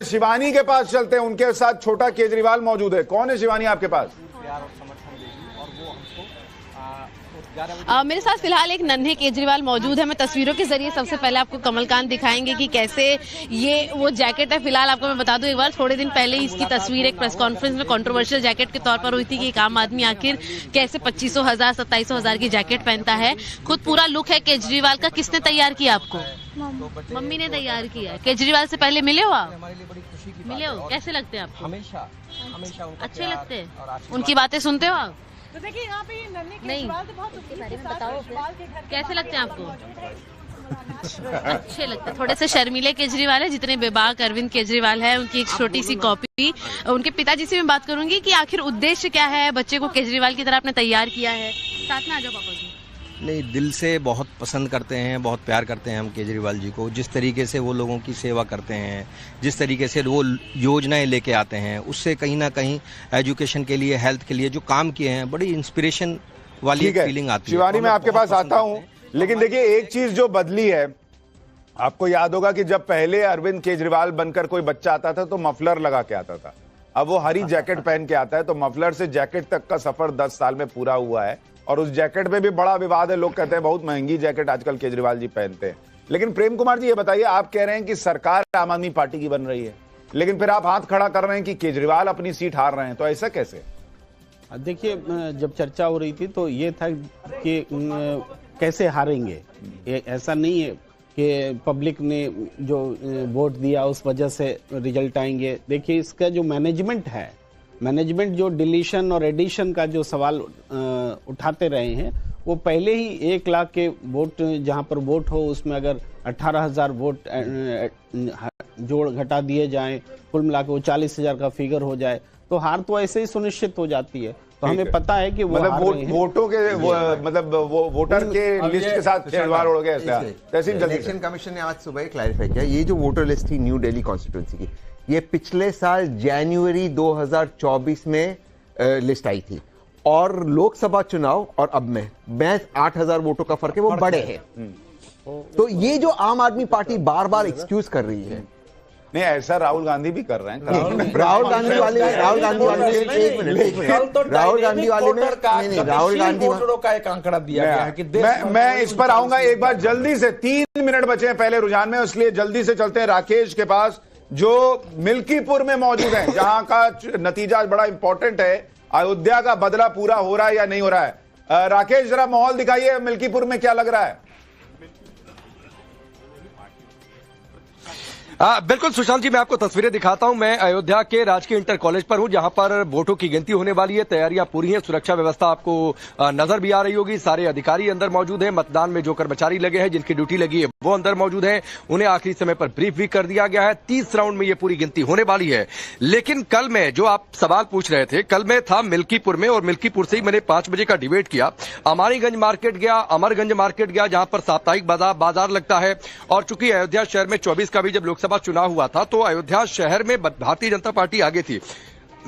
शिवानी के पास चलते हैं, उनके साथ छोटा केजरीवाल मौजूद है। कौन है शिवानी आपके पास? मेरे साथ फिलहाल एक नन्हे केजरीवाल मौजूद है। मैं तस्वीरों के जरिए सबसे पहले आपको कमलकांत दिखाएंगे कि कैसे ये वो जैकेट है। फिलहाल आपको मैं बता दूं एक बार, थोड़े दिन पहले इसकी तस्वीर एक प्रेस कॉन्फ्रेंस में कंट्रोवर्शियल जैकेट के तौर पर हुई थी कि एक आम आदमी आखिर कैसे 2500,000 2700,000 की जैकेट पहनता है। खुद पूरा लुक है केजरीवाल का। किसने तैयार किया आपको? मम्मी ने तैयार किया है। केजरीवाल से पहले मिले हो आप? मिले हो? कैसे लगते हैं आपको? हमेशा अच्छे लगते हैं। उनकी बातें सुनते हो आप? तो देखिए यहाँ पे नहीं, बताओ कैसे लगते हैं आपको? अच्छे लगते हैं। थोड़े से शर्मीले केजरीवाल है, जितने बेबाक अरविंद केजरीवाल है उनकी एक छोटी सी कॉपी। उनके पिताजी से मैं बात करूंगी कि आखिर उद्देश्य क्या है, बच्चे को केजरीवाल की तरह आपने तैयार किया है। साथ में आ जाओ पापा जी। नहीं, दिल से बहुत पसंद करते हैं, बहुत प्यार करते हैं हम केजरीवाल जी को। जिस तरीके से वो लोगों की सेवा करते हैं, जिस तरीके से वो योजनाएं लेके आते हैं, उससे कहीं ना कहीं एजुकेशन के लिए, हेल्थ के लिए जो काम किए हैं, बड़ी इंस्पिरेशन वाली फीलिंग आती है। शिवानी, मैं आपके पास आता हूं, लेकिन देखिए एक चीज जो बदली है, आपको याद होगा कि जब पहले अरविंद केजरीवाल बनकर कोई बच्चा आता था तो मफलर लगा के आता था। अब वो हरी जैकेट पहन के आता है, तो मफलर से जैकेट तक का सफर 10 साल में पूरा हुआ है। और उस जैकेट में भी बड़ा विवाद है। लोग कहते हैं बहुत महंगी जैकेट आजकल केजरीवाल जी पहनते हैं। लेकिन प्रेम कुमार जी, ये बताइए, आप कह रहे हैं कि सरकार आम आदमी पार्टी की बन रही है, लेकिन फिर आप हाथ खड़ा कर रहे हैं कि केजरीवाल अपनी सीट हार रहे हैं, तो ऐसा कैसे? देखिए, जब चर्चा हो रही थी तो ये था कि कैसे हारेंगे। ऐसा नहीं है कि पब्लिक ने जो वोट दिया उस वजह से रिजल्ट आएंगे। देखिए, इसका जो मैनेजमेंट है, मैनेजमेंट जो डिलीशन और एडिशन का जो सवाल उठाते रहे हैं, वो पहले ही 1 लाख के वोट जहां पर वोट हो उसमें अगर 18,000 वोट जोड़ घटा दिए जाएं, कुल मिला के वो 40,000 का फिगर हो जाए तो हार तो ऐसे ही सुनिश्चित हो जाती है। तो हमें पता है कि वो वोटों के मतलब वोटर के लिस्ट के साथ खिलवाड़ हो गया। इलेक्शन कमीशन ने आज सुबह क्लैरिफाई किया, ये जो वोटर लिस्ट थी न्यू दिल्ली कॉन्स्टिट्यूंसी की, ये पिछले साल जनवरी 2024 में लिस्ट आई थी, और लोकसभा चुनाव और अब में महज 8,000 वोटों का फर्क है, वो बड़े हैं। तो ये जो आम आदमी पार्टी बार बार एक्सक्यूज कर रही है, नहीं, ऐसा राहुल गांधी भी कर रहे हैं। राहुल गांधी वाले वोटरों का एक आंकड़ा दिया गया है कि मैं इस पर आऊंगा एक बार जल्दी से। 3 मिनट बचे हैं पहले रुझान में, इसलिए जल्दी से चलते हैं राकेश के पास, जो मिल्कीपुर में मौजूद है, जहां का नतीजा बड़ा इंपॉर्टेंट है। अयोध्या का बदला पूरा हो रहा है या नहीं हो रहा है? राकेश, जरा माहौल दिखाइए, मिल्कीपुर में क्या लग रहा है? बिल्कुल सुशांत जी, मैं आपको तस्वीरें दिखाता हूं। मैं अयोध्या के राजकीय इंटर कॉलेज पर हूं, जहां पर वोटों की गिनती होने वाली है। तैयारियां पूरी हैं, सुरक्षा व्यवस्था आपको नजर भी आ रही होगी। सारे अधिकारी अंदर मौजूद हैं, मतदान में जो कर्मचारी लगे हैं, जिनकी ड्यूटी लगी है, वो अंदर मौजूद हैं। उन्हें आखिरी समय पर ब्रीफ भी कर दिया गया है। 30 राउंड में ये पूरी गिनती होने वाली है। लेकिन कल में जो आप सवाल पूछ रहे थे, कल में था मिल्कीपुर में, और मिल्कीपुर से ही मैंने 5 बजे का डिबेट किया। अमानीगंज मार्केट गया, अमरगंज मार्केट गया, जहां पर साप्ताहिक बाजार लगता है। और चूंकि अयोध्या शहर में 24 का भी जब लोकसभा चुनाव हुआ था तो अयोध्या शहर में भारतीय जनता पार्टी आगे थी।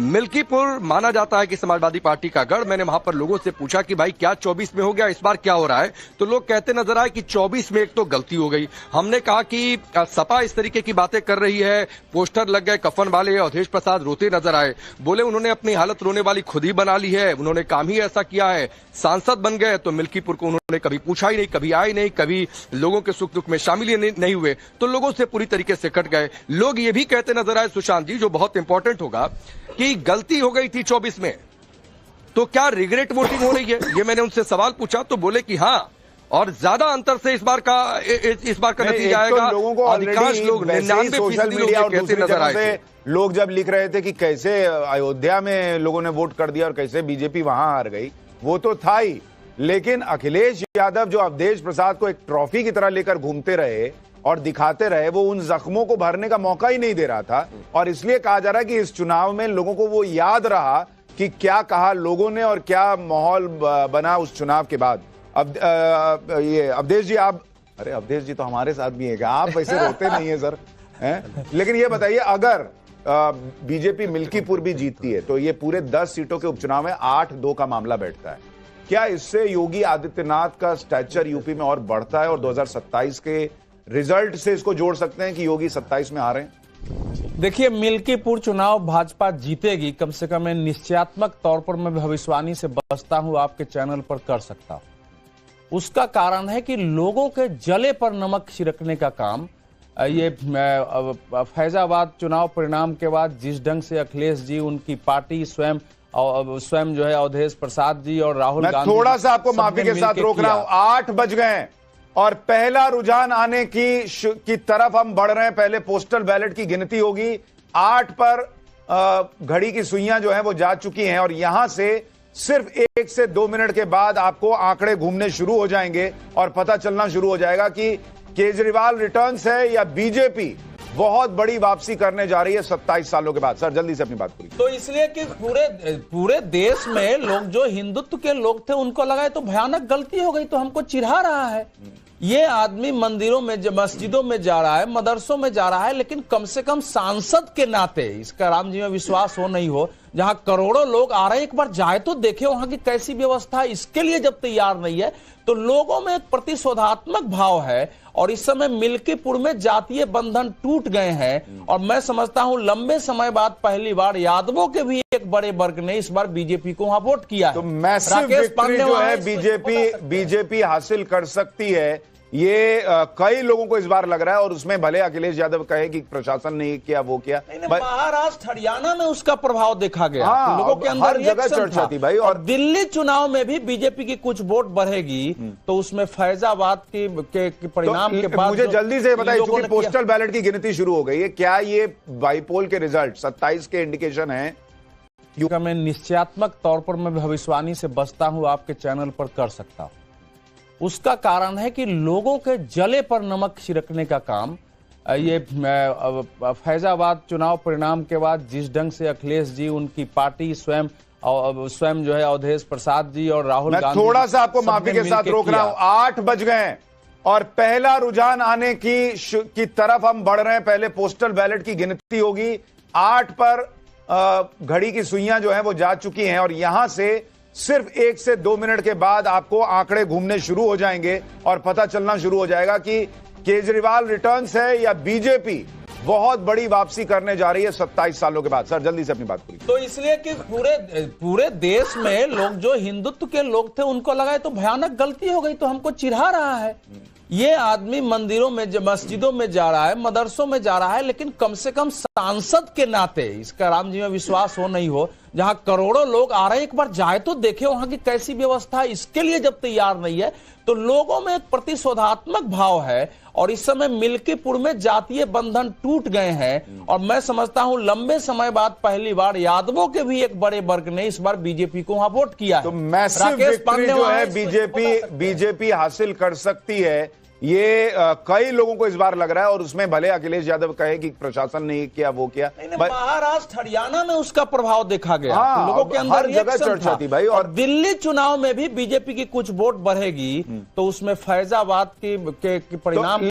मिल्कीपुर माना जाता है कि समाजवादी पार्टी का गढ़। मैंने वहां पर लोगों से पूछा कि भाई क्या 24 में हो गया, इस बार क्या हो रहा है? तो लोग कहते नजर आए कि 24 में एक तो गलती हो गई। हमने कहा कि सपा इस तरीके की बातें कर रही है, पोस्टर लग गए कफन वाले, अवधेश प्रसाद रोते नजर आए। बोले उन्होंने अपनी हालत रोने वाली खुद ही बना ली है, उन्होंने काम ही ऐसा किया है। सांसद बन गए तो मिल्कीपुर को उन्होंने कभी पूछा ही नहीं, कभी आए नहीं, कभी लोगों के सुख दुख में शामिल ही नहीं हुए, तो लोगों से पूरी तरीके से कट गए। लोग ये भी कहते नजर आए सुशांत जी, जो बहुत इंपॉर्टेंट होगा, कि गलती हो गई थी 24 में, तो क्या रिग्रेट वोटिंग हो रही है? ये मैंने उनसे सवाल पूछा तो बोले कि हाँ, और ज्यादा अंतर से इस बार का नतीजा आएगा। अधिकांश लोग 99% लोग कहते नजर आए। लोग जब लिख रहे थे कि कैसे अयोध्या में लोगों ने वोट कर दिया और कैसे बीजेपी वहां हार गई, वो तो था ही, लेकिन अखिलेश यादव जो अवधेश प्रसाद को एक ट्रॉफी की तरह लेकर घूमते रहे और दिखाते रहे, वो उन जख्मों को भरने का मौका ही नहीं दे रहा था। और इसलिए कहा जा रहा है कि इस चुनाव में लोगों को वो याद रहा कि क्या कहा लोगों ने और क्या माहौल बना उस चुनाव के बाद। अब ये अवधेश जी, आप, अरे अवधेश जी तो हमारे साथ भी है, आप वैसे रोते नहीं है सर, हैं? लेकिन ये बताइए, अगर बीजेपी मिल्कीपुर भी जीतती है तो ये पूरे 10 सीटों के उपचुनाव में 8-2 का मामला बैठता है। क्या इससे योगी आदित्यनाथ का स्टैचर यूपी में और बढ़ता है और 2027 के रिजल्ट से इसको जोड़ सकते हैं कि योगी 27 में आ रहे हैं? देखिए, मिल्कीपुर चुनाव भाजपा जीतेगी, कम से कम मैं निश्चयात्मक तौर पर मैं भविष्यवाणी से बचता हूं, आपके चैनल पर कर सकता हूं। उसका कारण है कि लोगों के जले पर नमक छिड़कने का काम ये फैजाबाद चुनाव परिणाम के बाद जिस ढंग से अखिलेश जी, उनकी पार्टी स्वयं जो है अवधेश प्रसाद जी और राहुल मैं गांधी, थोड़ा सा आपको माफी के साथ रोक रहा हूं। 8 बज गए हैं और पहला रुझान आने की तरफ हम बढ़ रहे हैं। पहले पोस्टल बैलेट की गिनती होगी। 8 पर घड़ी की सुइयां जो हैं वो जा चुकी हैं और यहां से सिर्फ 1 से 2 मिनट के बाद आपको आंकड़े घूमने शुरू हो जाएंगे और पता चलना शुरू हो जाएगा कि केजरीवाल रिटर्न्स है या बीजेपी बहुत बड़ी वापसी करने जा रही है 27 सालों के बाद। सर जल्दी से अपनी बात पूरी। तो इसलिए कि पूरे देश में लोग जो हिंदुत्व के लोग थे उनको लगा तो भयानक गलती हो गई, तो हमको चिढ़ा रहा है। ये आदमी मंदिरों में, मस्जिदों में जा रहा है, मदरसों में जा रहा है, लेकिन कम से कम सांसद के नाते, इसका राम जी में विश्वास हो नहीं हो, जहां करोड़ों लोग आ रहे हैं, एक बार जाए तो देखे वहां की कैसी व्यवस्था है। इसके लिए जब तैयार नहीं है तो लोगों में एक प्रतिशोधात्मक भाव है और इस समय मिल्कीपुर में जातीय बंधन टूट गए हैं और मैं समझता हूं लंबे समय बाद पहली बार यादवों के भी एक बड़े वर्ग ने इस बार बीजेपी को वहां वोट किया है। तो मैसिव विक्ट्री जो है बीजेपी हासिल कर सकती है, ये कई लोगों को इस बार लग रहा है। और उसमें भले अखिलेश यादव कहे कि प्रशासन ने किया वो किया, महाराष्ट्र हरियाणा में उसका प्रभाव देखा गया। हाँ, लोगों के अंदर हर जगह चर्चा थी भाई। और दिल्ली चुनाव में भी बीजेपी की कुछ वोट बढ़ेगी तो उसमें फैजाबाद के परिणाम के बाद मुझे जल्दी से बताइए, क्योंकि पोस्टल बैलेट की गिनती शुरू हो गई है, क्या ये बाईपोल के रिजल्ट 27 के इंडिकेशन है? मैं निश्चयात्मक तौर पर मैं भविष्यवाणी से बचता हूं, आपके चैनल पर कर सकता हूं। उसका कारण है कि लोगों के जले पर नमक छिड़कने का काम ये फैजाबाद चुनाव परिणाम के बाद जिस ढंग से अखिलेश जी, उनकी पार्टी स्वयं जो है अवधेश प्रसाद जी और राहुल गांधी, थोड़ा सा आपको माफी के साथ रोक रहा हूं। 8 बज गए हैं और पहला रुझान आने की तरफ हम बढ़ रहे हैं। पहले पोस्टल बैलेट की गिनती होगी। 8 पर घड़ी की सुइयां जो हैं वो जा चुकी हैं और यहां से सिर्फ 1 से 2 मिनट के बाद आपको आंकड़े घूमने शुरू हो जाएंगे और पता चलना शुरू हो जाएगा कि केजरीवाल रिटर्न्स है या बीजेपी बहुत बड़ी वापसी करने जा रही है 27 सालों के बाद। सर जल्दी से अपनी बात पूरी। तो इसलिए कि पूरे देश में लोग जो हिंदुत्व के लोग थे उनको लगा तो भयानक गलती हो गई, तो हमको चिढ़ा रहा है। ये आदमी मंदिरों में, मस्जिदों में जा रहा है, मदरसों में जा रहा है, लेकिन कम से कम सांसद के नाते, इसका राम जी में विश्वास हो नहीं हो, जहां करोड़ों लोग आ रहे हैं, एक बार जाए तो देखे वहां की कैसी व्यवस्था है। इसके लिए जब तैयार नहीं है तो लोगों में एक प्रतिशोधात्मक भाव है और इस समय मिल्कीपुर में जातीय बंधन टूट गए हैं और मैं समझता हूं लंबे समय बाद पहली बार यादवों के भी एक बड़े वर्ग ने इस बार बीजेपी को वहां वोट किया है। तो मैसिव विक्ट्री जो है बीजेपी हासिल कर सकती है, ये कई लोगों को इस बार लग रहा है। और उसमें भले अखिलेश यादव कहे कि प्रशासन ने किया वो किया, महाराष्ट्र हरियाणा में उसका प्रभाव देखा गया। हाँ, लोगों के अंदर हर जगह चर्चा थी भाई। और दिल्ली चुनाव में भी बीजेपी की कुछ वोट बढ़ेगी तो उसमें फैजाबाद के परिणाम